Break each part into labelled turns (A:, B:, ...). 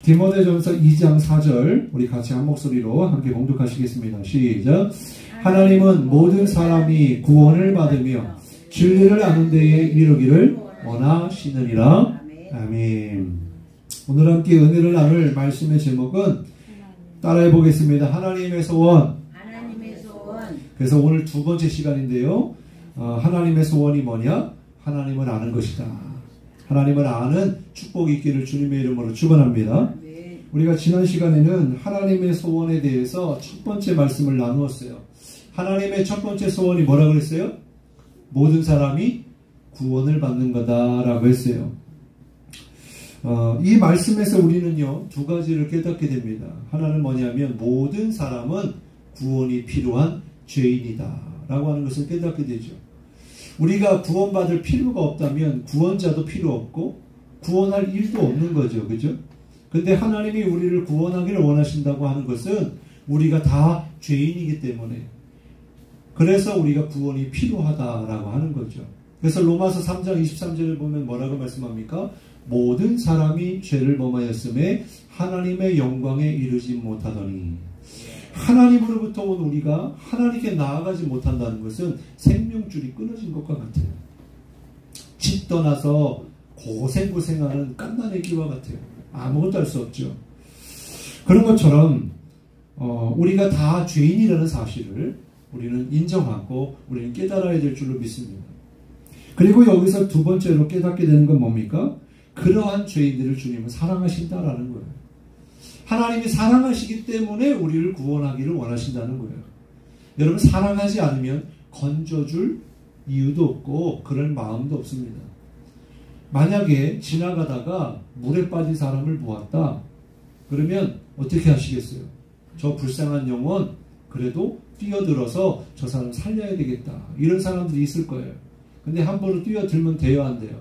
A: 디모데전서 2장 4절 우리 같이 한 목소리로 함께 봉독하시겠습니다. 시작. 하나님은 모든 사람이 구원을 받으며 진리를 아는 데에 이르기를 원하시느니라. 아멘. 오늘 함께 은혜를 나눌 말씀의 제목은 따라해 보겠습니다. 하나님의 소원. 그래서 오늘 두 번째 시간인데요. 하나님의 소원이 뭐냐? 하나님을 아는 것이다. 하나님을 아는 축복이 있기를 주님의 이름으로 축원합니다. 우리가 지난 시간에는 하나님의 소원에 대해서 첫 번째 말씀을 나누었어요. 하나님의 첫 번째 소원이 뭐라고 그랬어요? 모든 사람이 구원을 받는 거다라고 했어요. 이 말씀에서 우리는요, 두 가지를 깨닫게 됩니다. 하나는 뭐냐면 모든 사람은 구원이 필요한 죄인이다 라고 하는 것을 깨닫게 되죠. 우리가 구원받을 필요가 없다면 구원자도 필요 없고 구원할 일도 없는 거죠. 그죠? 근데 하나님이 우리를 구원하기를 원하신다고 하는 것은 우리가 다 죄인이기 때문에, 그래서 우리가 구원이 필요하다라고 하는 거죠. 그래서 로마서 3장 23절을 보면 뭐라고 말씀합니까? 모든 사람이 죄를 범하였음에 하나님의 영광에 이르지 못하더니, 하나님으로부터 온 우리가 하나님께 나아가지 못한다는 것은 생명줄이 끊어진 것과 같아요. 집 떠나서 고생하는 갓난아기와 같아요. 아무것도 할 수 없죠. 그런 것처럼 우리가 다 죄인이라는 사실을 우리는 인정하고 우리는 깨달아야 될 줄로 믿습니다. 그리고 여기서 두 번째로 깨닫게 되는 건 뭡니까? 그러한 죄인들을 주님은 사랑하신다라는 거예요. 하나님이 사랑하시기 때문에 우리를 구원하기를 원하신다는 거예요. 여러분, 사랑하지 않으면 건져줄 이유도 없고 그럴 마음도 없습니다. 만약에 지나가다가 물에 빠진 사람을 보았다. 그러면 어떻게 하시겠어요? 저 불쌍한 영혼 그래도 뛰어들어서 저 사람 살려야 되겠다. 이런 사람들이 있을 거예요. 근데 함부로 뛰어들면 돼요, 안 돼요?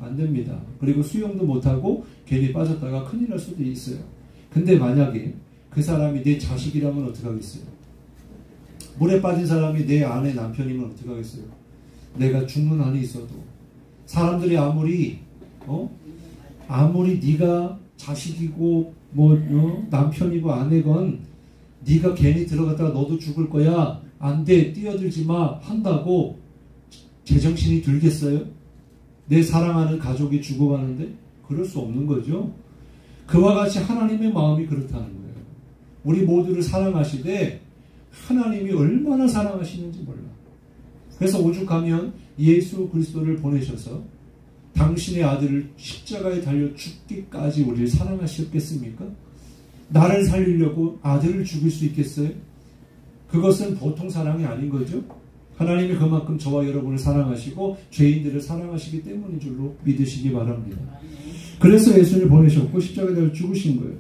A: 안 됩니다. 그리고 수영도 못하고 괜히 빠졌다가 큰일 날 수도 있어요. 근데 만약에 그 사람이 내 자식이라면 어떡하겠어요? 물에 빠진 사람이 내 아내 남편이면 어떡하겠어요? 내가 죽는 한이 있어도 사람들이 아무리 네가 자식이고 남편이고 아내건 네가 괜히 들어갔다가 너도 죽을 거야, 안 돼, 뛰어들지 마 한다고 제정신이 들겠어요? 내 사랑하는 가족이 죽어가는데? 그럴 수 없는 거죠. 그와 같이 하나님의 마음이 그렇다는 거예요. 우리 모두를 사랑하시되 하나님이 얼마나 사랑하시는지 몰라. 그래서 오죽하면 예수 그리스도를 보내셔서 당신의 아들을 십자가에 달려 죽기까지 우리를 사랑하셨겠습니까? 나를 살리려고 아들을 죽일 수 있겠어요? 그것은 보통 사랑이 아닌 거죠. 하나님이 그만큼 저와 여러분을 사랑하시고 죄인들을 사랑하시기 때문인 줄로 믿으시기 바랍니다. 그래서 예수님을 보내셨고 십자가에 달려 죽으신 거예요.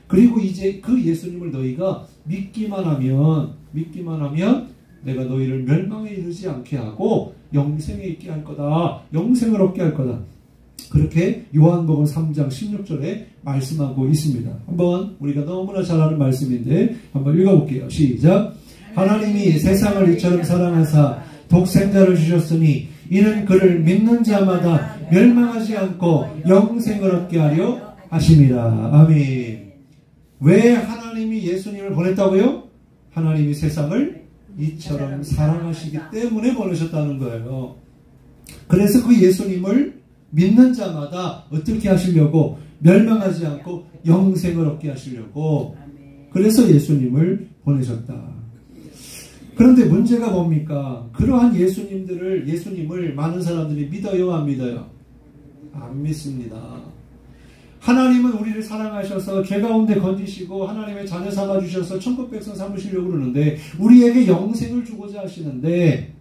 A: 그리고 이제 그 예수님을 너희가 믿기만 하면 내가 너희를 멸망에 이르지 않게 하고 영생에 있게 할 거다. 영생을 얻게 할 거다. 그렇게 요한복음 3장 16절에 말씀하고 있습니다. 한번 우리가 너무나 잘 아는 말씀인데 한번 읽어볼게요. 시작. 하나님이 세상을 이처럼 사랑하사 독생자를 주셨으니 이는 그를 믿는 자마다 멸망하지 않고 영생을 얻게 하려 하심이라. 아멘. 왜 하나님이 예수님을 보냈다고요? 하나님이 세상을 이처럼 사랑하시기 때문에 보내셨다는 거예요. 그래서 그 예수님을 믿는 자마다 어떻게 하시려고? 멸망하지 않고 영생을 얻게 하시려고. 그래서 예수님을 보내셨다. 그런데 문제가 뭡니까? 그러한 예수님을 많은 사람들이 믿어요, 안 믿어요? 안 믿습니다. 하나님은 우리를 사랑하셔서 죄 가운데 건지시고 하나님의 자녀 삼아주셔서 천국 백성 삼으시려고 그러는데, 우리에게 영생을 주고자 하시는데,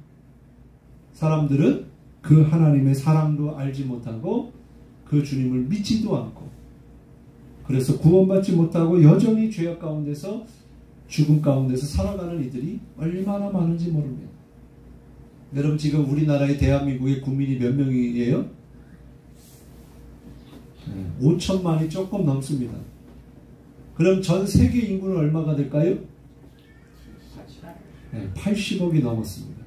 A: 사람들은 그 하나님의 사랑도 알지 못하고 그 주님을 믿지도 않고, 그래서 구원받지 못하고 여전히 죄악 가운데서 죽음 가운데서 살아가는 이들이 얼마나 많은지 모릅니다. 여러분, 지금 우리나라의 대한민국의 국민이 몇 명이에요? 5천만이 조금 넘습니다. 그럼 전 세계 인구는 얼마가 될까요? 80억이 넘었습니다.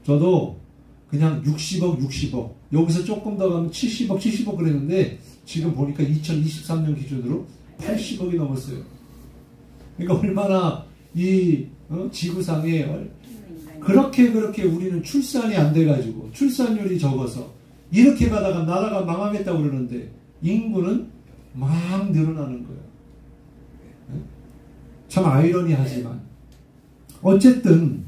A: 저도 그냥 60억 여기서 조금 더 가면 70억 그랬는데 지금 보니까 2023년 기준으로 80억이 넘었어요. 그러니까 얼마나 이 지구상에 그렇게 우리는 출산이 안 돼가지고 출산율이 적어서 이렇게 가다가 나라가 망하겠다고 그러는데 인구는 막 늘어나는 거예요. 참 아이러니하지만 어쨌든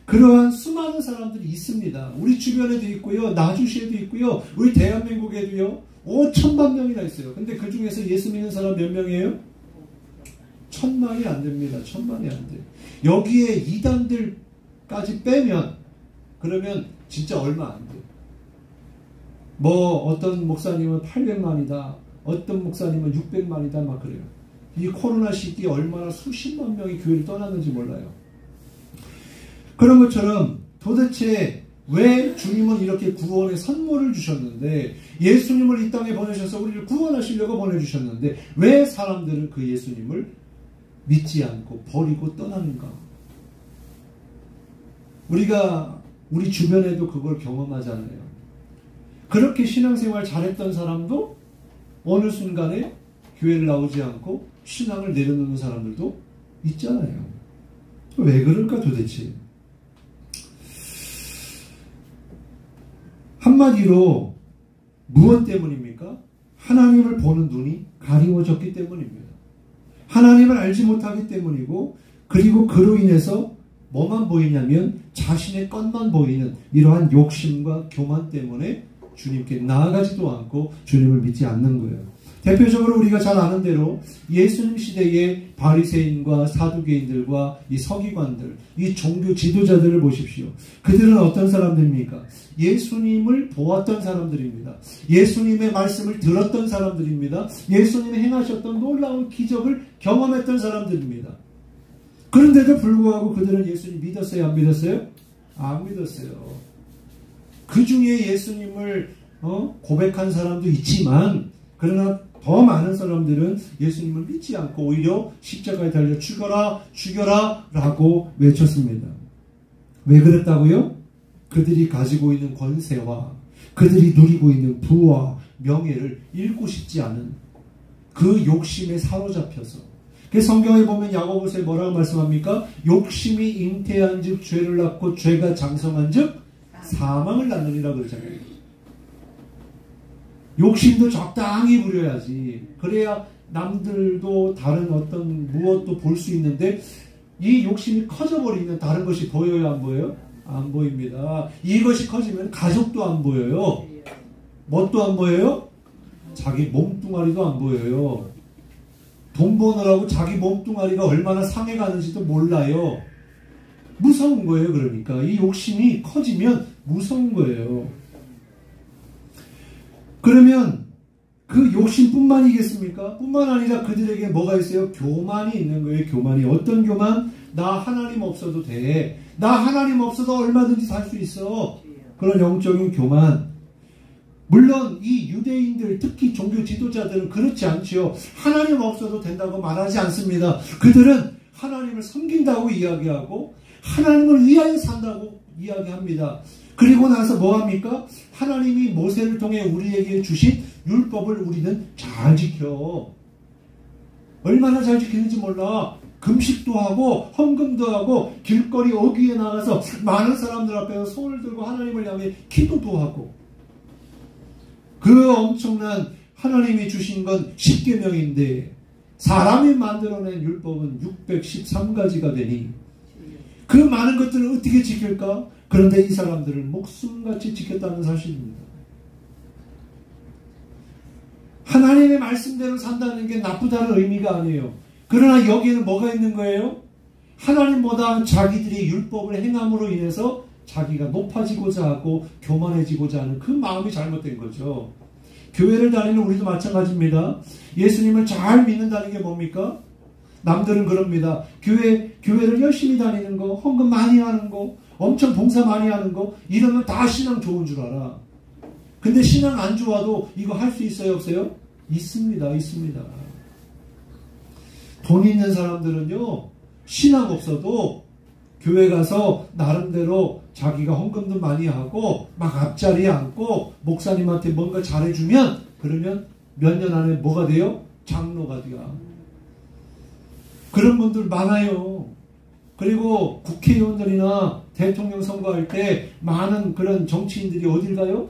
A: 그러한 수많은 사람들이 있습니다. 우리 주변에도 있고요. 나주시에도 있고요. 우리 대한민국에도요. 5천만 명이나 있어요. 근데 그 중에서 예수 믿는 사람 몇 명이에요? 1000만이 안 됩니다. 1000만이 안 돼요. 여기에 이단들까지 빼면 그러면 진짜 얼마 안 돼요. 뭐 어떤 목사님은 800만이다. 어떤 목사님은 600만이다. 막 그래요. 이 코로나 시기에 얼마나 수십만 명이 교회를 떠났는지 몰라요. 그런 것처럼 도대체 왜 주님은 이렇게 구원의 선물을 주셨는데 예수님을 이 땅에 보내셔서 우리를 구원하시려고 보내주셨는데 왜 사람들은 그 예수님을 믿지 않고 버리고 떠나는가? 우리가 우리 주변에도 그걸 경험하잖아요. 그렇게 신앙생활 잘했던 사람도 어느 순간에 교회를 나오지 않고 신앙을 내려놓는 사람들도 있잖아요. 왜 그럴까 도대체? 한마디로 무엇 때문입니까? 하나님을 보는 눈이 가리워졌기 때문입니다. 하나님을 알지 못하기 때문이고 그리고 그로 인해서 뭐만 보이냐면 자신의 것만 보이는 이러한 욕심과 교만 때문에 주님께 나아가지도 않고 주님을 믿지 않는 거예요. 대표적으로 우리가 잘 아는 대로 예수님 시대의 바리새인과 사두개인들과 이 서기관들, 이 종교 지도자들을 보십시오. 그들은 어떤 사람들입니까? 예수님을 보았던 사람들입니다. 예수님의 말씀을 들었던 사람들입니다. 예수님이 행하셨던 놀라운 기적을 경험했던 사람들입니다. 그런데도 불구하고 그들은 예수님 믿었어요? 안 믿었어요? 안 믿었어요. 그 중에 예수님을 고백한 사람도 있지만 그러나 더 많은 사람들은 예수님을 믿지 않고 오히려 십자가에 달려 죽여라 죽여라 라고 외쳤습니다. 왜 그랬다고요? 그들이 가지고 있는 권세와 그들이 누리고 있는 부와 명예를 잃고 싶지 않은 그 욕심에 사로잡혀서 그 성경에 보면 야고보서에 뭐라고 말씀합니까? 욕심이 잉태한 즉 죄를 낳고 죄가 장성한 즉 사망을 낳느니라 그러잖아요. 욕심도 적당히 부려야지. 그래야 남들도 다른 어떤 무엇도 볼 수 있는데 이 욕심이 커져버리면 다른 것이 보여요? 안 보여요? 안 보입니다. 이것이 커지면 가족도 안 보여요. 뭣도 안 보여요? 자기 몸뚱아리도 안 보여요. 돈 버느라고 자기 몸뚱아리가 얼마나 상해가는지도 몰라요. 무서운 거예요. 그러니까 이 욕심이 커지면 무서운 거예요. 그러면 그 욕심뿐만이겠습니까? 뿐만 아니라 그들에게 뭐가 있어요? 교만이 있는 거예요. 교만이. 어떤 교만? 나 하나님 없어도 돼. 나 하나님 없어도 얼마든지 살 수 있어. 그런 영적인 교만. 물론 이 유대인들 특히 종교 지도자들은 그렇지 않지요. 하나님 없어도 된다고 말하지 않습니다. 그들은 하나님을 섬긴다고 이야기하고 하나님을 위하여 산다고 이야기합니다. 그리고 나서 뭐합니까? 하나님이 모세를 통해 우리에게 주신 율법을 우리는 잘 지켜. 얼마나 잘 지키는지 몰라. 금식도 하고 헌금도 하고 길거리 어귀에 나가서 많은 사람들 앞에서 손을 들고 하나님을 향해 기도도 하고 그 엄청난 하나님이 주신 건 10계명인데 사람이 만들어낸 율법은 613가지가 되니 그 많은 것들을 어떻게 지킬까? 그런데 이 사람들을 목숨같이 지켰다는 사실입니다. 하나님의 말씀대로 산다는 게 나쁘다는 의미가 아니에요. 그러나 여기에는 뭐가 있는 거예요? 하나님보다 자기들이 율법을 행함으로 인해서 자기가 높아지고자 하고 교만해지고자 하는 그 마음이 잘못된 거죠. 교회를 다니는 우리도 마찬가지입니다. 예수님을 잘 믿는다는 게 뭡니까? 남들은 그럽니다. 교회를 열심히 다니는 거, 헌금 많이 하는 거, 엄청 봉사 많이 하는 거, 이러면 다 신앙 좋은 줄 알아. 근데 신앙 안 좋아도 이거 할 수 있어요, 없어요? 있습니다, 있습니다. 돈 있는 사람들은요, 신앙 없어도 교회 가서 나름대로 자기가 헌금도 많이 하고 막 앞자리에 앉고 목사님한테 뭔가 잘해주면 그러면 몇 년 안에 뭐가 돼요? 장로가 돼야. 그런 분들 많아요. 그리고 국회의원들이나 대통령 선거할 때 많은 그런 정치인들이 어딜 가요?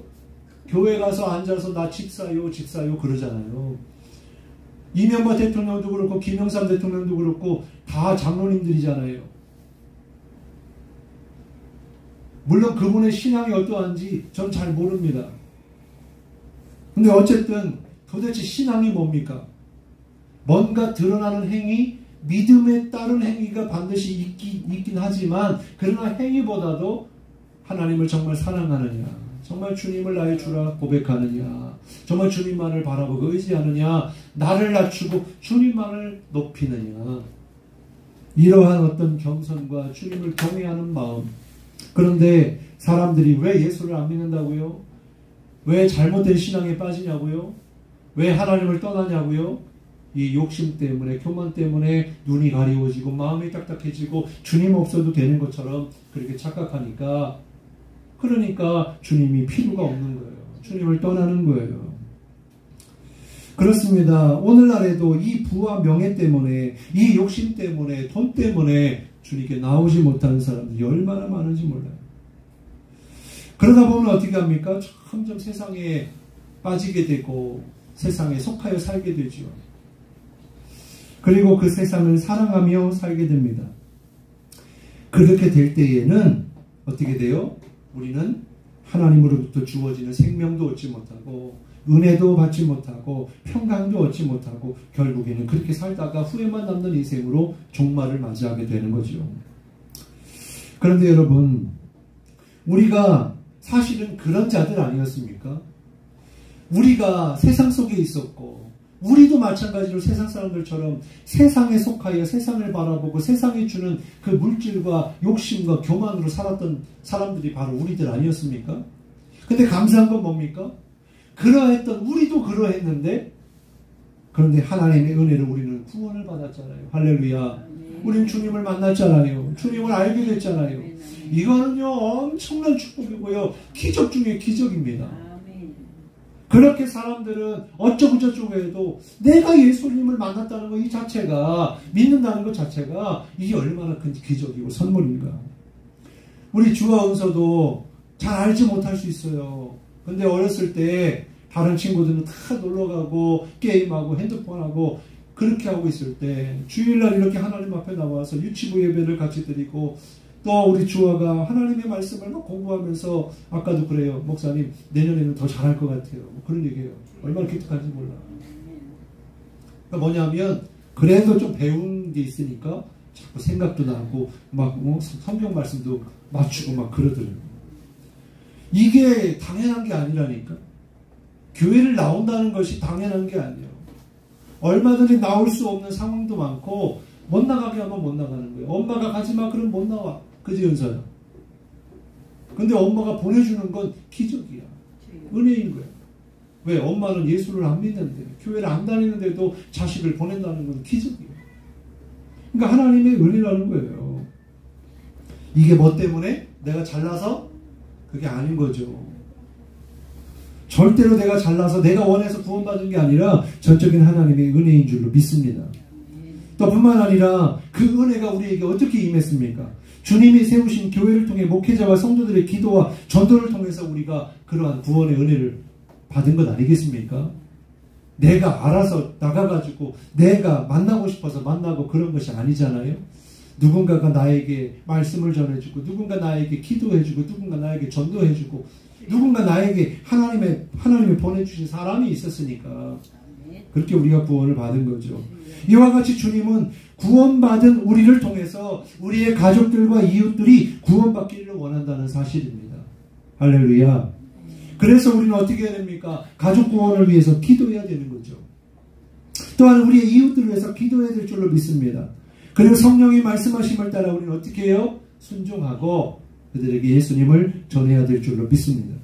A: 교회 가서 앉아서 나 집사요 그러잖아요. 이명박 대통령도 그렇고 김영삼 대통령도 그렇고 다 장로님들이잖아요. 물론 그분의 신앙이 어떠한지 전 잘 모릅니다. 근데 어쨌든 도대체 신앙이 뭡니까? 뭔가 드러나는 행위, 믿음에 따른 행위가 반드시 있긴 하지만 그러나 행위보다도 하나님을 정말 사랑하느냐, 정말 주님을 나의 주라 고백하느냐, 정말 주님만을 바라보고 의지하느냐, 나를 낮추고 주님만을 높이느냐, 이러한 어떤 겸손과 주님을 경외하는 마음. 그런데 사람들이 왜 예수를 안 믿는다고요? 왜 잘못된 신앙에 빠지냐고요? 왜 하나님을 떠나냐고요? 이 욕심 때문에, 교만 때문에 눈이 가리워지고 마음이 딱딱해지고 주님 없어도 되는 것처럼 그렇게 착각하니까, 그러니까 주님이 필요가 없는 거예요. 주님을 떠나는 거예요. 그렇습니다. 오늘날에도 이 부와 명예 때문에, 이 욕심 때문에, 돈 때문에 주님께 나오지 못하는 사람들이 얼마나 많은지 몰라요. 그러다 보면 어떻게 합니까? 점점 세상에 빠지게 되고 세상에 속하여 살게 되죠. 그리고 그 세상을 사랑하며 살게 됩니다. 그렇게 될 때에는 어떻게 돼요? 우리는 하나님으로부터 주어지는 생명도 얻지 못하고 은혜도 받지 못하고 평강도 얻지 못하고 결국에는 그렇게 살다가 후회만 남는 인생으로 종말을 맞이하게 되는 거죠. 그런데 여러분, 우리가 사실은 그런 자들 아니었습니까? 우리가 세상 속에 있었고 우리도 마찬가지로 세상 사람들처럼 세상에 속하여 세상을 바라보고 세상이 주는 그 물질과 욕심과 교만으로 살았던 사람들이 바로 우리들 아니었습니까? 근데 감사한 건 뭡니까? 그러했던 우리도 그러했는데, 그런데 하나님의 은혜로 우리는 구원을 받았잖아요. 할렐루야. 우리는 주님을 만났잖아요. 주님을 알게 됐잖아요. 이거는요 엄청난 축복이고요, 기적 중에 기적입니다. 그렇게 사람들은 어쩌고 저쩌고 해도 내가 예수님을 만났다는 것 이 자체가, 믿는다는 것 자체가 이게 얼마나 큰 기적이고 선물인가. 우리 주와 은서도 잘 알지 못할 수 있어요. 근데 어렸을 때 다른 친구들은 다 놀러가고 게임하고 핸드폰하고 그렇게 하고 있을 때 주일날 이렇게 하나님 앞에 나와서 유치부 예배를 같이 드리고, 또 우리 주아가 하나님의 말씀을 막 공부하면서, 아까도 그래요. 목사님 내년에는 더 잘할 것 같아요. 그런 얘기예요. 얼마나 기특한지 몰라. 그러니까 뭐냐면 그래도 좀 배운 게 있으니까 자꾸 생각도 나고 막 성경 말씀도 맞추고 막 그러더라고요. 이게 당연한 게 아니라니까. 교회를 나온다는 것이 당연한 게 아니에요. 얼마든지 나올 수 없는 상황도 많고 못 나가게 하면 못 나가는 거예요. 엄마가 가지마 그러면 못 나와. 그지 은서야? 근데 엄마가 보내주는 건 기적이야. 은혜인 거야. 왜? 엄마는 예수를 안 믿는데, 교회를 안 다니는데도 자식을 보낸다는 건 기적이야. 그러니까 하나님의 은혜라는 거예요. 이게 뭐 때문에? 내가 잘나서? 그게 아닌 거죠. 절대로 내가 잘나서 내가 원해서 구원받은 게 아니라 전적인 하나님의 은혜인 줄로 믿습니다. 또 뿐만 아니라 그 은혜가 우리에게 어떻게 임했습니까? 주님이 세우신 교회를 통해 목회자와 성도들의 기도와 전도를 통해서 우리가 그러한 구원의 은혜를 받은 것 아니겠습니까? 내가 알아서 나가가지고 내가 만나고 싶어서 만나고 그런 것이 아니잖아요. 누군가가 나에게 말씀을 전해주고, 누군가 나에게 기도해주고, 누군가 나에게 전도해주고, 누군가 나에게 하나님이 보내주신 사람이 있었으니까 그렇게 우리가 구원을 받은 거죠. 이와 같이 주님은 구원받은 우리를 통해서 우리의 가족들과 이웃들이 구원받기를 원한다는 사실입니다. 할렐루야. 그래서 우리는 어떻게 해야 됩니까? 가족 구원을 위해서 기도해야 되는 거죠. 또한 우리의 이웃들을 위해서 기도해야 될 줄로 믿습니다. 그리고 성령이 말씀하심을 따라 우리는 어떻게 해요? 순종하고 그들에게 예수님을 전해야 될 줄로 믿습니다.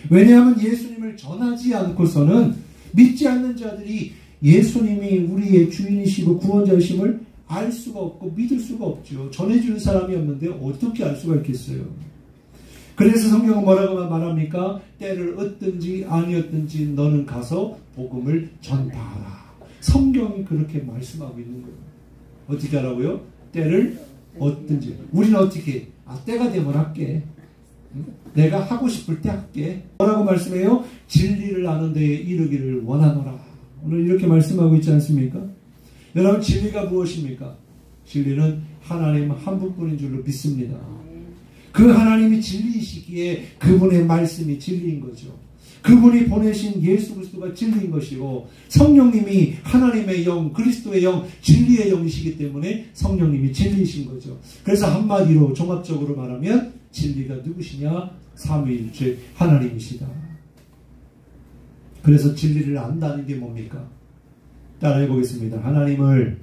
A: 왜냐하면 예수님을 전하지 않고서는 믿지 않는 자들이 예수님이 우리의 주인이시고 구원자이심을 알 수가 없고 믿을 수가 없죠. 전해주는 사람이 없는데 어떻게 알 수가 있겠어요. 그래서 성경은 뭐라고 말합니까? 때를 얻든지 아니었든지 너는 가서 복음을 전파하라. 성경이 그렇게 말씀하고 있는 거예요. 어떻게 하라고요? 때를 얻든지. 우리는 어떻게? 때가 되면 할게. 내가 하고 싶을 때 할게. 뭐라고 말씀해요? 진리를 아는 데에 이르기를 원하노라. 오늘 이렇게 말씀하고 있지 않습니까? 여러분, 진리가 무엇입니까? 진리는 하나님 한 분뿐인 줄로 믿습니다. 그 하나님이 진리이시기에 그분의 말씀이 진리인 거죠. 그분이 보내신 예수 그리스도가 진리인 것이고, 성령님이 하나님의 영, 그리스도의 영, 진리의 영이시기 때문에 성령님이 진리이신 거죠. 그래서 한마디로 종합적으로 말하면 진리가 누구시냐? 삼위일체 하나님이시다. 그래서 진리를 안다는 게 뭡니까? 따라해 보겠습니다. 하나님을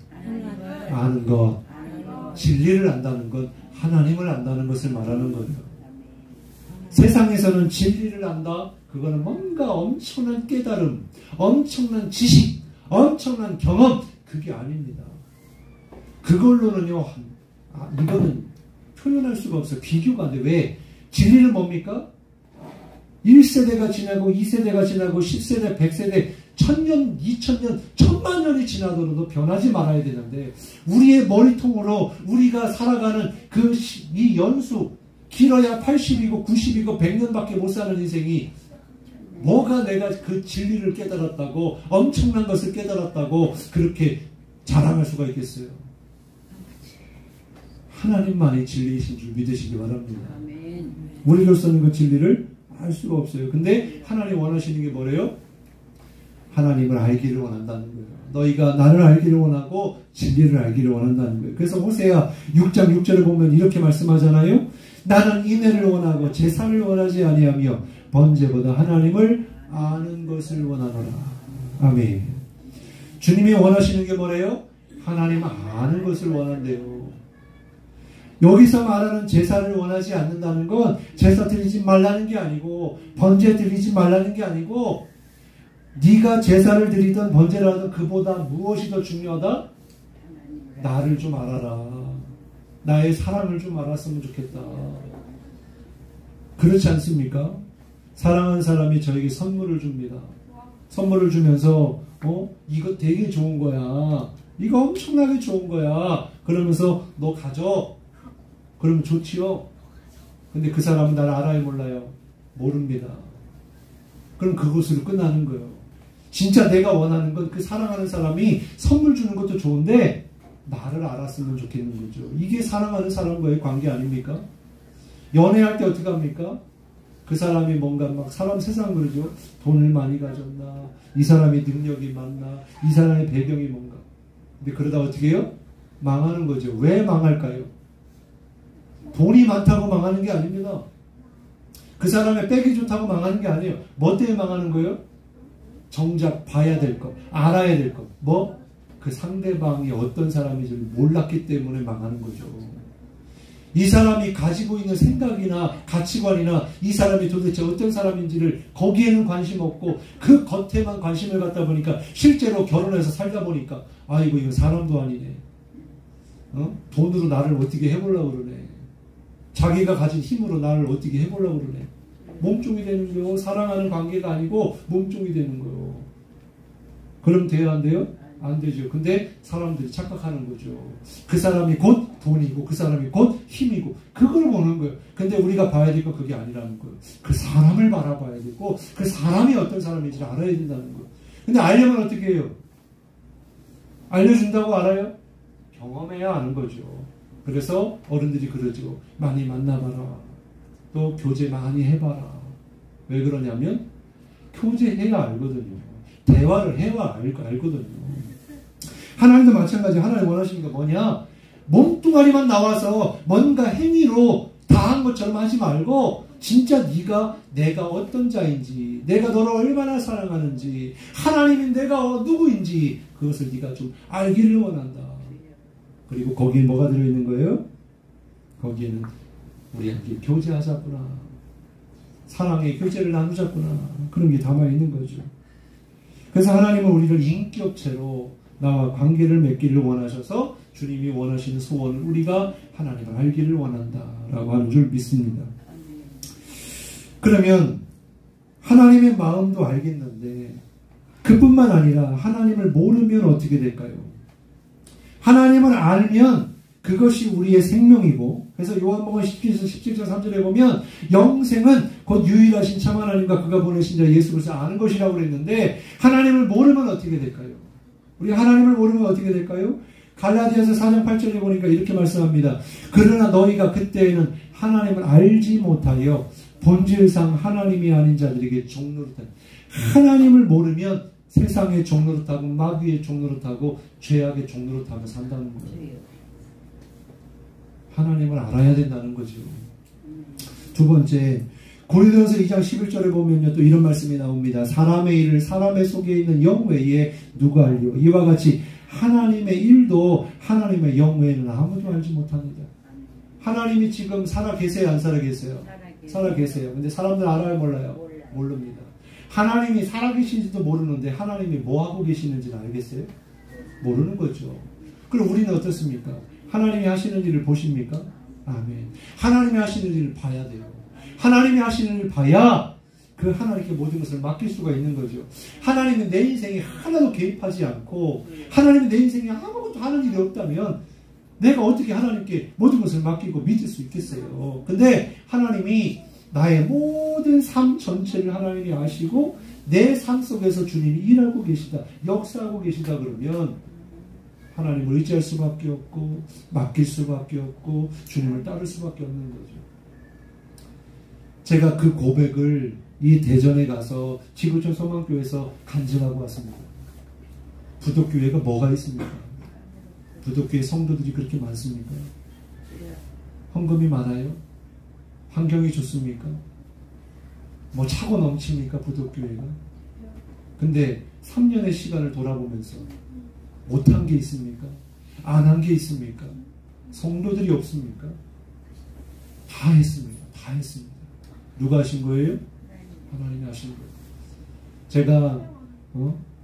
A: 아는 것, 진리를 안다는 것, 하나님을 안다는 것을 말하는 거예요. 세상에서는 진리를 안다? 그거는 뭔가 엄청난 깨달음, 엄청난 지식, 엄청난 경험, 그게 아닙니다. 그걸로는요, 이거는 표현할 수가 없어요. 비교가 안 돼. 왜? 진리는 뭡니까? 1세대가 지나고 2세대가 지나고 10세대, 100세대, 1000년, 2000년, 1000만년이 지나더라도 변하지 말아야 되는데, 우리의 머리통으로 우리가 살아가는 이 연수, 길어야 80이고 90이고 100년밖에 못 사는 인생이 뭐가 내가 그 진리를 깨달았다고, 엄청난 것을 깨달았다고 그렇게 자랑할 수가 있겠어요? 하나님만이 진리이신 줄 믿으시기 바랍니다. 우리로서는 그 진리를 알 수가 없어요. 근데 하나님 원하시는 게 뭐래요? 하나님을 알기를 원한다는 거예요. 너희가 나를 알기를 원하고 진리를 알기를 원한다는 거예요. 그래서 호세아 6장 6절을 보면 이렇게 말씀하잖아요. 나는 인애를 원하고 제사를 원하지 아니하며 번제보다 하나님을 아는 것을 원하노라. 아멘. 주님이 원하시는 게 뭐래요? 하나님 아는 것을 원한대요. 여기서 말하는 제사를 원하지 않는다는 건 제사 드리지 말라는 게 아니고, 번제 드리지 말라는 게 아니고, 네가 제사를 드리던 번제를 하던 그보다 무엇이 더 중요하다? 나를 좀 알아라. 나의 사랑을 좀 알았으면 좋겠다. 그렇지 않습니까? 사랑하는 사람이 저에게 선물을 줍니다. 선물을 주면서 이거 되게 좋은 거야. 이거 엄청나게 좋은 거야. 그러면서 너 가져. 그러면 좋지요. 근데 그 사람은 나를 알아요, 몰라요? 모릅니다. 그럼 그것으로 끝나는 거예요. 진짜 내가 원하는 건 그 사랑하는 사람이 선물 주는 것도 좋은데 나를 알았으면 좋겠는 거죠. 이게 사랑하는 사람과의 관계 아닙니까? 연애할 때 어떻게 합니까? 그 사람이 뭔가 막 사람 세상 그러죠. 돈을 많이 가졌나? 이 사람의 능력이 많나? 이 사람의 배경이 뭔가? 근데 그러다 어떻게 해요? 망하는 거죠. 왜 망할까요? 돈이 많다고 망하는 게 아닙니다. 그 사람의 백이 좋다고 망하는 게 아니에요. 뭐 때문에 망하는 거예요? 정작 봐야 될 것, 알아야 될 것. 뭐? 그 상대방이 어떤 사람인지 몰랐기 때문에 망하는 거죠. 이 사람이 가지고 있는 생각이나 가치관이나 이 사람이 도대체 어떤 사람인지를 거기에는 관심 없고 그 겉에만 관심을 갖다 보니까 실제로 결혼해서 살다 보니까 아이고 이거 사람도 아니네. 돈으로 나를 어떻게 해보려고 그러네. 자기가 가진 힘으로 나를 어떻게 해보려고 그러네. 몸종이 되는 거요. 사랑하는 관계가 아니고 몸종이 되는 거요. 그럼 돼야 안 돼요? 안 되죠. 근데 사람들이 착각하는 거죠. 그 사람이 곧 돈이고 그 사람이 곧 힘이고 그걸 보는 거예요. 근데 우리가 봐야 될 건 그게 아니라는 거예요. 그 사람을 바라봐야 되고 그 사람이 어떤 사람인지 알아야 된다는 거예요. 근데 알려면 어떻게 해요? 알려준다고 알아요? 경험해야 아는 거죠. 그래서 어른들이 그러죠. 많이 만나봐라. 또 교제 많이 해봐라. 왜 그러냐면 교제해야 알거든요. 대화를 해야 알거든요. 하나님도 마찬가지. 하나님 원하시는 게 뭐냐? 몸뚱아리만 나와서 뭔가 행위로 다 한 것처럼 하지 말고 진짜 내가 어떤 자인지, 내가 너를 얼마나 사랑하는지, 하나님이 내가 누구인지 그것을 네가 좀 알기를 원한다. 그리고 거기에 뭐가 들어있는 거예요? 거기에는 우리 함께 교제하자꾸나, 사랑의 교제를 나누자꾸나, 그런 게 담아있는 거죠. 그래서 하나님은 우리를 인격체로 나와 관계를 맺기를 원하셔서 주님이 원하시는 소원을 우리가 하나님을 알기를 원한다라고 하는 줄 믿습니다. 그러면 하나님의 마음도 알겠는데 그뿐만 아니라 하나님을 모르면 어떻게 될까요? 하나님을 알면 그것이 우리의 생명이고, 그래서 요한복음 17장 3절에 보면 영생은 곧 유일하신 참 하나님과 그가 보내신 자 예수 그리스도를 아는 것이라고 그랬는데, 하나님을 모르면 어떻게 될까요? 우리 하나님을 모르면 어떻게 될까요? 갈라디아서 4장 8절에 보니까 이렇게 말씀합니다. 그러나 너희가 그때에는 하나님을 알지 못하여 본질상 하나님이 아닌 자들에게 종노릇하니, 하나님을 모르면 세상의 종노릇하고 마귀의 종노릇하고 죄악의 종노릇하고 산다는 거예요. 하나님을 알아야 된다는 거죠. 두 번째, 고린도전서 2장 11절에 보면요, 또 이런 말씀이 나옵니다. 사람의 일을 사람의 속에 있는 영 외에 누가 알리오? 이와 같이 하나님의 일도 하나님의 영 외에는 아무도 알지 못합니다. 하나님이 지금 살아 계세요, 안 살아 계세요? 살아 계세요. 근데 사람들 알아요, 몰라요? 모릅니다. 하나님이 살아 계신지도 모르는데 하나님이 뭐 하고 계시는지는 알겠어요? 모르는 거죠. 그럼 우리는 어떻습니까? 하나님이 하시는 일을 보십니까? 아멘. 하나님이 하시는 일을 봐야 돼요. 하나님이 하시는 일을 봐야 그 하나님께 모든 것을 맡길 수가 있는 거죠. 하나님은 내 인생에 하나도 개입하지 않고 하나님은 내 인생에 아무것도 하는 일이 없다면 내가 어떻게 하나님께 모든 것을 맡기고 믿을 수 있겠어요. 근데 하나님이 나의 모든 삶 전체를 하나님이 아시고 내 삶 속에서 주님이 일하고 계시다, 역사하고 계시다 그러면 하나님을 의지할 수밖에 없고 맡길 수밖에 없고 주님을 따를 수밖에 없는 거죠. 제가 그 고백을 이 대전에 가서 지구촌 소망교회에서 간증하고 왔습니다. 부독교회가 뭐가 있습니까? 부독교회 성도들이 그렇게 많습니까? 헌금이 많아요? 환경이 좋습니까? 뭐 차고 넘칩니까? 부독교회가? 근데 3년의 시간을 돌아보면서 못한 게 있습니까? 안 한 게 있습니까? 성도들이 없습니까? 다 했습니다. 다 했습니다. 누가 하신 거예요? 하나님이 하신 거예요. 제가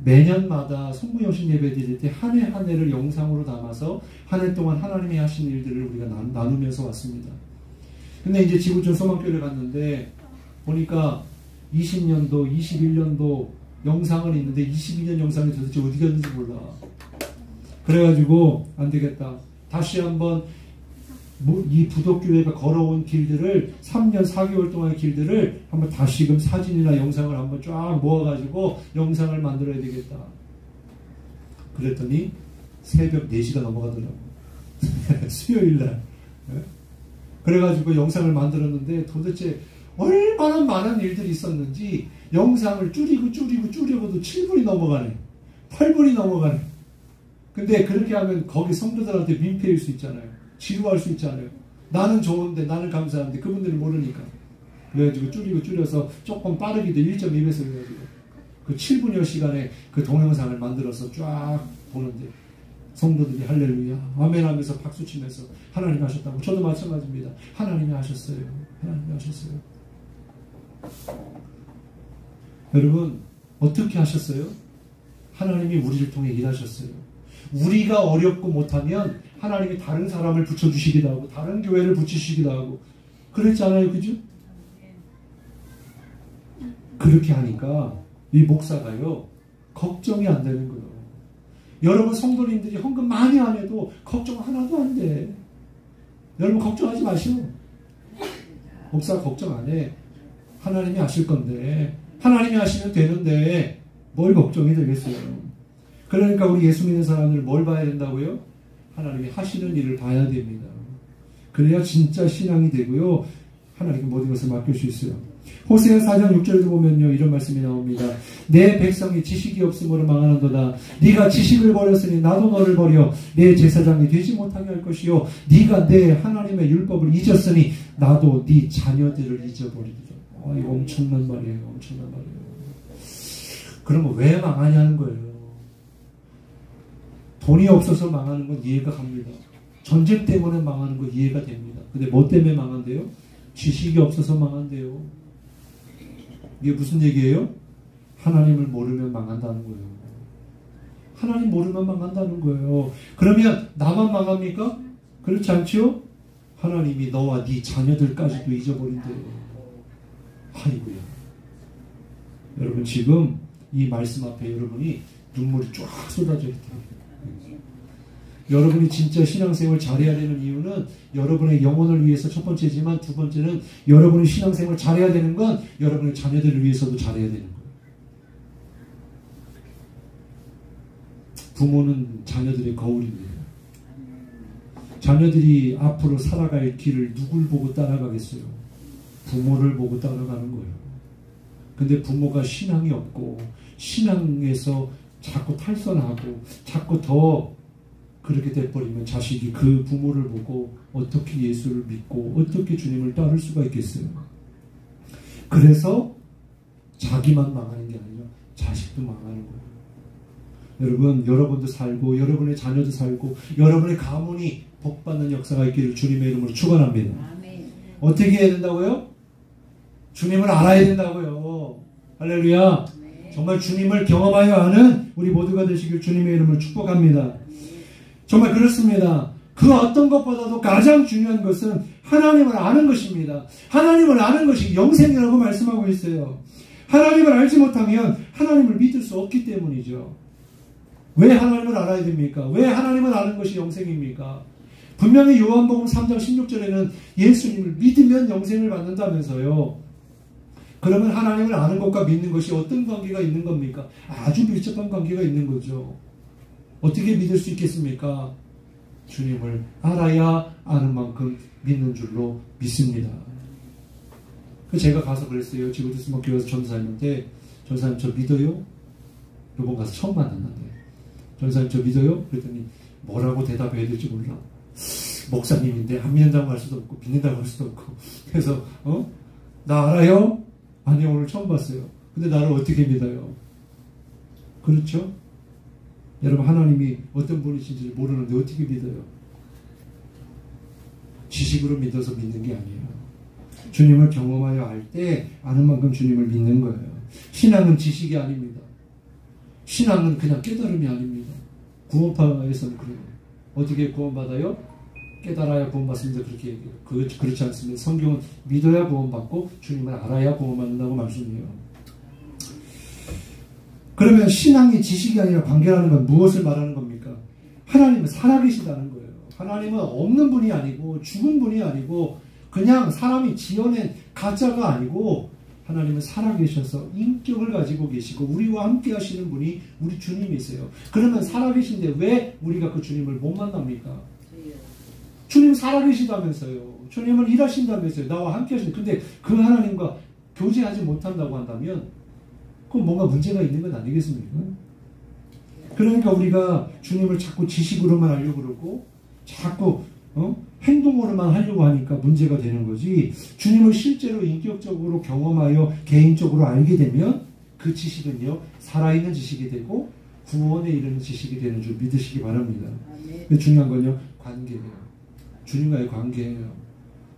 A: 매년마다 성부영신 예배 드릴 때 한 해 한 해를 영상으로 담아서 한 해 동안 하나님이 하신 일들을 우리가 나누면서 왔습니다. 근데 이제 지구촌 소망교회를 갔는데 보니까 20년도, 21년도 영상은 있는데 22년 영상이 도대체 어디 갔는지 몰라. 그래가지고 안 되겠다. 다시 한번 이 부독교회가 걸어온 길들을 3년 4개월 동안의 길들을 한번 다시금 사진이나 영상을 한번 쫙 모아가지고 영상을 만들어야 되겠다. 그랬더니 새벽 4시가 넘어가더라고. 수요일날. 그래가지고 영상을 만들었는데 도대체 얼마나 많은 일들이 있었는지 영상을 줄이고도 7분이 넘어가네. 8분이 넘어가네. 근데 그렇게 하면 거기 성도들한테 민폐일 수 있잖아요. 지루할 수 있잖아요. 나는 좋은데, 나는 감사한데 그분들이 모르니까. 그래가지고 줄여서 조금 빠르게도 1.2배속 해가지고 그 7분여 시간에 그 동영상을 만들어서 쫙 보는데 성도들이 할렐루야 아멘 하면서 박수 치면서 하나님이 하셨다고. 저도 마찬가지입니다. 하나님이 하셨어요. 하나님이 하셨어요. 여러분 어떻게 하셨어요? 하나님이 우리를 통해 일하셨어요. 우리가 어렵고 못하면 하나님이 다른 사람을 붙여주시기도 하고 다른 교회를 붙이시기도 하고 그랬잖아요. 그죠? 그렇게 하니까 이 목사가요 걱정이 안 되는 거예요. 여러분 성도님들이 헌금 많이 안 해도 걱정 하나도 안 돼. 여러분 걱정하지 마시오. 목사 걱정 안 해. 하나님이 하실 건데 하나님이 하시면 되는데 뭘 걱정이 되겠어요. 그러니까 우리 예수 믿는 사람들 뭘 봐야 된다고요? 하나님이 하시는 일을 봐야 됩니다. 그래야 진짜 신앙이 되고요. 하나님께 모든 것을 맡길 수 있어요. 호세아 4장 6절도 보면요. 이런 말씀이 나옵니다. 내 백성이 지식이 없음으로 망하는도다. 네가 지식을 버렸으니 나도 너를 버려 내 제사장이 되지 못하게 할 것이요. 네가 내 하나님의 율법을 잊었으니 나도 네 자녀들을 잊어버리리라. 이거 엄청난 말이에요. 엄청난 말이에요. 그러면 왜 망하냐는 거예요. 돈이 없어서 망하는 건 이해가 갑니다. 전쟁 때문에 망하는 건 이해가 됩니다. 근데 뭐 때문에 망한대요? 지식이 없어서 망한대요. 이게 무슨 얘기예요? 하나님을 모르면 망한다는 거예요. 하나님 모르면 망한다는 거예요. 그러면 나만 망합니까? 그렇지 않죠? 하나님이 너와 네 자녀들까지도 잊어버린대요. 아이고야. 여러분 지금 이 말씀 앞에 여러분이 눈물이 쫙 쏟아져 있다. 여러분이 진짜 신앙생활 잘해야 되는 이유는 여러분의 영혼을 위해서 첫 번째지만 두 번째는 여러분이 신앙생활 잘해야 되는 건 여러분의 자녀들을 위해서도 잘해야 되는 거예요. 부모는 자녀들의 거울입니다. 자녀들이 앞으로 살아갈 길을 누굴 보고 따라가겠어요? 부모를 보고 따라가는 거예요. 근데 부모가 신앙이 없고 신앙에서 자꾸 탈선하고 자꾸 더 그렇게 돼버리면 자식이 그 부모를 보고 어떻게 예수를 믿고 어떻게 주님을 따를 수가 있겠어요? 그래서 자기만 망하는 게 아니라 자식도 망하는 거예요. 여러분, 여러분도 살고 여러분의 자녀도 살고 여러분의 가문이 복받는 역사가 있기를 주님의 이름으로 축원합니다.
B: 아멘.
A: 어떻게 해야 된다고요? 주님을 알아야 된다고요. 할렐루야. 정말 주님을 경험하여 아는 우리 모두가 되시길 주님의 이름으로 축복합니다. 정말 그렇습니다. 그 어떤 것보다도 가장 중요한 것은 하나님을 아는 것입니다. 하나님을 아는 것이 영생이라고 말씀하고 있어요. 하나님을 알지 못하면 하나님을 믿을 수 없기 때문이죠. 왜 하나님을 알아야 됩니까? 왜 하나님을 아는 것이 영생입니까? 분명히 요한복음 3장 16절에는 예수님을 믿으면 영생을 받는다면서요. 그러면 하나님을 아는 것과 믿는 것이 어떤 관계가 있는 겁니까? 아주 밀접한 관계가 있는 거죠. 어떻게 믿을 수 있겠습니까? 주님을 알아야 아는 만큼 믿는 줄로 믿습니다. 제가 가서 그랬어요. 지구대수목 교회에서 전사님한테 전사님 저 믿어요? 요번 가서 처음 만났는데 전사님 저 믿어요? 그랬더니 뭐라고 대답해야 될지 몰라. 목사님인데 안 믿는다고 할 수도 없고 믿는다고 할 수도 없고 그래서 나 알아요? 아니요 오늘 처음 봤어요. 근데 나를 어떻게 믿어요? 그렇죠? 여러분 하나님이 어떤 분이신지 모르는데 어떻게 믿어요? 지식으로 믿어서 믿는 게 아니에요. 주님을 경험하여 알 때 아는 만큼 주님을 믿는 거예요. 신앙은 지식이 아닙니다. 신앙은 그냥 깨달음이 아닙니다. 구원파에서는 그래요. 어떻게 구원받아요? 깨달아야 구원받습니다. 그렇게 얘기해요. 그렇지 않습니다. 성경은 믿어야 구원받고 주님을 알아야 구원받는다고 말씀해요. 그러면 신앙이 지식이 아니라 관계라는 건 무엇을 말하는 겁니까? 하나님은 살아계시다는 거예요. 하나님은 없는 분이 아니고 죽은 분이 아니고 그냥 사람이 지어낸 가짜가 아니고 하나님은 살아계셔서 인격을 가지고 계시고 우리와 함께 하시는 분이 우리 주님이세요. 그러면 살아계신데 왜 우리가 그 주님을 못 만납니까? 주님 살아계시다면서요. 주님은 일하신다면서요. 나와 함께 하시는. 근데 그 하나님과 교제하지 못한다고 한다면 그건 뭔가 문제가 있는 건 아니겠습니까? 그러니까 우리가 주님을 자꾸 지식으로만 하려고 그러고 자꾸 행동으로만 하려고 하니까 문제가 되는 거지. 주님을 실제로 인격적으로 경험하여 개인적으로 알게 되면 그 지식은요 살아있는 지식이 되고 구원에 이르는 지식이 되는 줄 믿으시기 바랍니다. 근데 중요한 건요 관계예요. 주님과의 관계예요.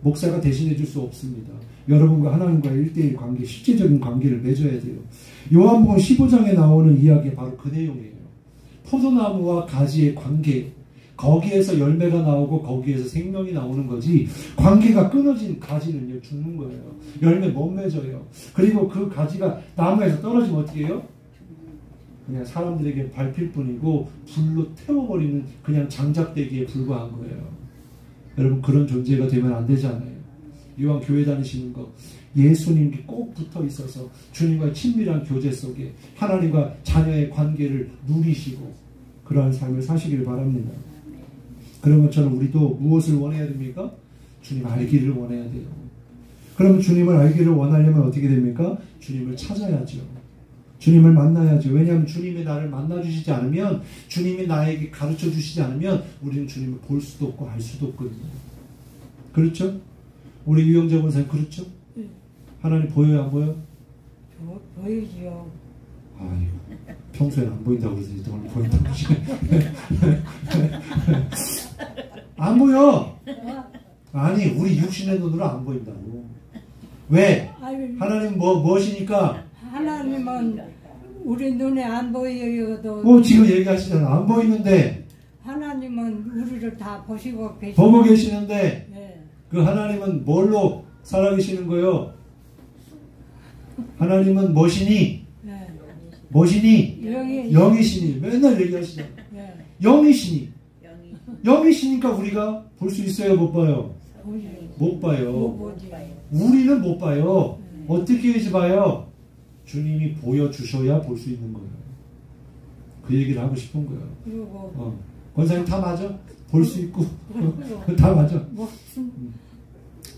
A: 목사가 대신해 줄 수 없습니다. 여러분과 하나님과의 1대1 관계, 실제적인 관계를 맺어야 돼요. 요한복음 15장에 나오는 이야기 바로 그 내용이에요. 포도나무와 가지의 관계, 거기에서 열매가 나오고 거기에서 생명이 나오는 거지 관계가 끊어진 가지는요 죽는 거예요. 열매 못 맺어요. 그리고 그 가지가 나무에서 떨어지면 어떻게 해요? 그냥 사람들에게 밟힐 뿐이고 불로 태워버리는 그냥 장작대기에 불과한 거예요. 여러분 그런 존재가 되면 안 되잖아요. 이왕 교회 다니시는 거 예수님께 꼭 붙어 있어서 주님과의 친밀한 교제 속에 하나님과 자녀의 관계를 누리시고 그러한 삶을 사시기를 바랍니다. 그런 것처럼 우리도 무엇을 원해야 됩니까? 주님 알기를 원해야 돼요. 그러면 주님을 알기를 원하려면 어떻게 됩니까? 주님을 찾아야죠. 주님을 만나야죠. 왜냐하면 주님이 나를 만나주시지 않으면 주님이 나에게 가르쳐 주시지 않으면 우리는 주님을 볼 수도 없고 알 수도 없거든요. 그렇죠? 우리 유영재 권사님 그렇죠? 하나님 보여요 안 보여?
B: 보이지요.
A: 아이고 평소에는 안 보인다고 그러더니 오늘 보인다고 그러시네. 안 보여. 아니 우리 육신의 눈으로 안 보인다고. 왜? 하나님 무엇이니까?
B: 하나님은 우리 눈에 안 보여도
A: 지금 얘기하시잖아. 안 보이는데
B: 하나님은 우리를 다 보시고
A: 보고 계시는데
B: 네.
A: 그 하나님은 뭘로 살아계시는 거요? 하나님은 무엇이니?
B: 네.
A: 뭐시니?
B: 영이
A: 영이시니. 맨날 얘기하시잖아요.
B: 예.
A: 영이시니. 영이시니까 우리가 볼 수 있어요? 못 봐요?
B: 보지.
A: 못 봐요.
B: 못 보지.
A: 우리는 못 봐요. 어떻게 해야지 봐요? 주님이 보여주셔야 볼 수 있는 거예요. 그 얘기를 하고 싶은 거예요.
B: 그리고
A: 권사님 다 맞아? 볼 수 있고 다 맞아.
B: 무슨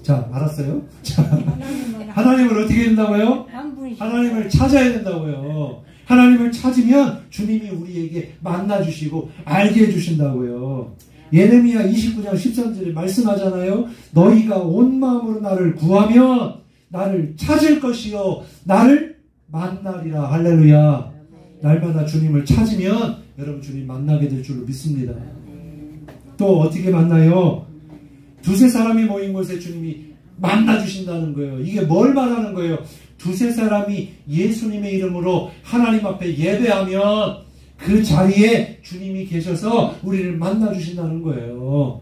A: 자, 알았어요? 자,
B: 하나님은
A: 하나님을 어떻게 해야 된다고요?
B: 한 분이시죠.
A: 하나님을 찾아야 된다고요. 하나님을 찾으면 주님이 우리에게 만나주시고 알게 해주신다고요. 예레미야 29장 13절에 말씀하잖아요. 너희가 온 마음으로 나를 구하면 나를 찾을 것이요 나를 만나리라. 할렐루야. 날마다 주님을 찾으면 여러분 주님 만나게 될 줄로 믿습니다. 또 어떻게 만나요? 두세 사람이 모인 곳에 주님이 만나주신다는 거예요. 이게 뭘 말하는 거예요? 두세 사람이 예수님의 이름으로 하나님 앞에 예배하면 그 자리에 주님이 계셔서 우리를 만나주신다는 거예요.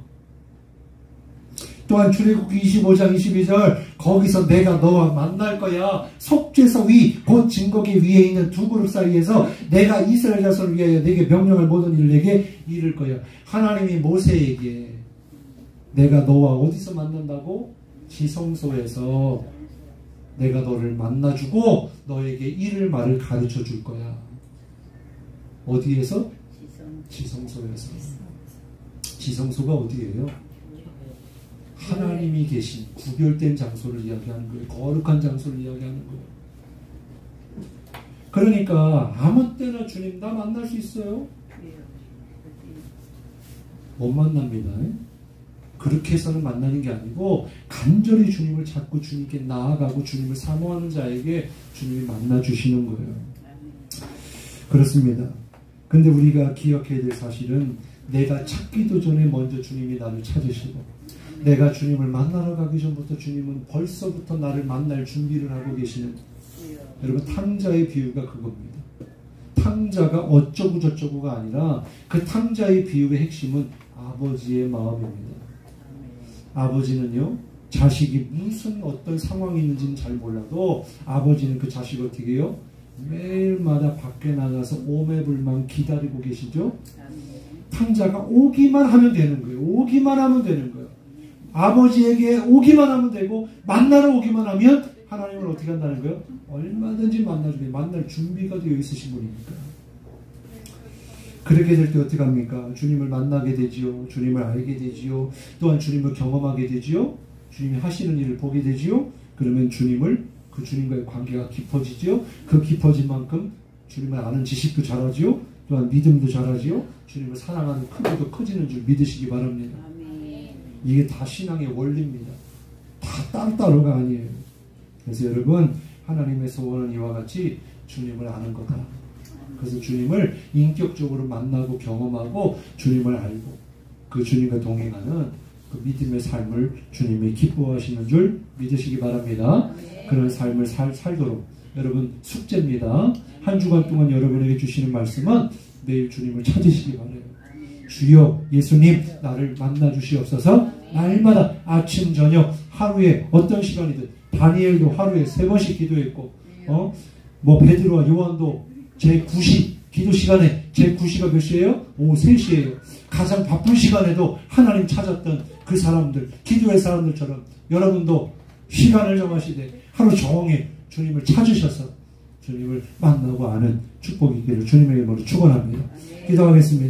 A: 또한 출애굽기 25장 22절 거기서 내가 너와 만날 거야. 속죄서 위 곧 증거기 위에 있는 두 그룹 사이에서 내가 이스라엘 자손을 위하여 내게 명령할 모든 일을 내게 이룰 거야. 하나님이 모세에게 내가 너와 어디서 만난다고? 지성소에서 내가 너를 만나주고 너에게 이를 말을 가르쳐 줄 거야. 어디에서? 지성소에서. 지성소가 어디예요? 하나님이 계신 구별된 장소를 이야기하는 거예요. 거룩한 장소를 이야기하는 거예요. 그러니까 아무 때나 주님 나 만날 수 있어요? 못 만납니다. 그렇게 해서는 만나는 게 아니고 간절히 주님을 찾고 주님께 나아가고 주님을 사모하는 자에게 주님이 만나주시는 거예요. 그렇습니다. 근데 우리가 기억해야 될 사실은 내가 찾기도 전에 먼저 주님이 나를 찾으시고 내가 주님을 만나러 가기 전부터 주님은 벌써부터 나를 만날 준비를 하고 계시는, 여러분 탕자의 비유가 그겁니다. 탕자가 어쩌고 저쩌고가 아니라 그 탕자의 비유의 핵심은 아버지의 마음입니다. 아버지는요 자식이 무슨 어떤 상황이 있는지는 잘 몰라도 아버지는 그 자식을 어떻게 해요? 매일마다 밖에 나가서 오매불망 기다리고 계시죠? 탕자가 오기만 하면 되는 거예요. 오기만 하면 되는 거예요. 아버지에게 오기만 하면 되고 만나러 오기만 하면 하나님을 어떻게 한다는 거예요? 얼마든지 만나주게 만날 준비가 되어 있으신 분이니까. 그렇게 될 때 어떻게 합니까? 주님을 만나게 되지요. 주님을 알게 되지요. 또한 주님을 경험하게 되지요. 주님이 하시는 일을 보게 되지요. 그러면 그 주님과의 관계가 깊어지지요. 그 깊어진 만큼 주님을 아는 지식도 잘하지요. 또한 믿음도 잘하지요. 주님을 사랑하는 크기도 커지는 줄 믿으시기 바랍니다. 이게 다 신앙의 원리입니다. 다 따로따로가 아니에요. 그래서 여러분 하나님의 소원은 이와 같이 주님을 아는 거다. 그래서 주님을 인격적으로 만나고 경험하고 주님을 알고 그 주님과 동행하는 그 믿음의 삶을 주님이 기뻐하시는 줄 믿으시기 바랍니다. 그런 삶을 살도록 여러분 숙제입니다. 한 주간 동안 여러분에게 주시는 말씀은 매일 주님을 찾으시기 바라요. 주여 예수님 나를 만나 주시옵소서. 날마다 아침 저녁 하루에 어떤 시간이든 다니엘도 하루에 3번씩 기도했고 베드로와 요한도 제9시 기도 시간에 제9시가 몇 시예요? 오후 3시예요. 가장 바쁜 시간에도 하나님 찾았던 그 사람들, 기도의 사람들처럼 여러분도 시간을 정하시되 하루 종일 주님을 찾으셔서 주님을 만나고 아는 축복이 있기를 주님의 이름으로 축원합니다. 기도하겠습니다.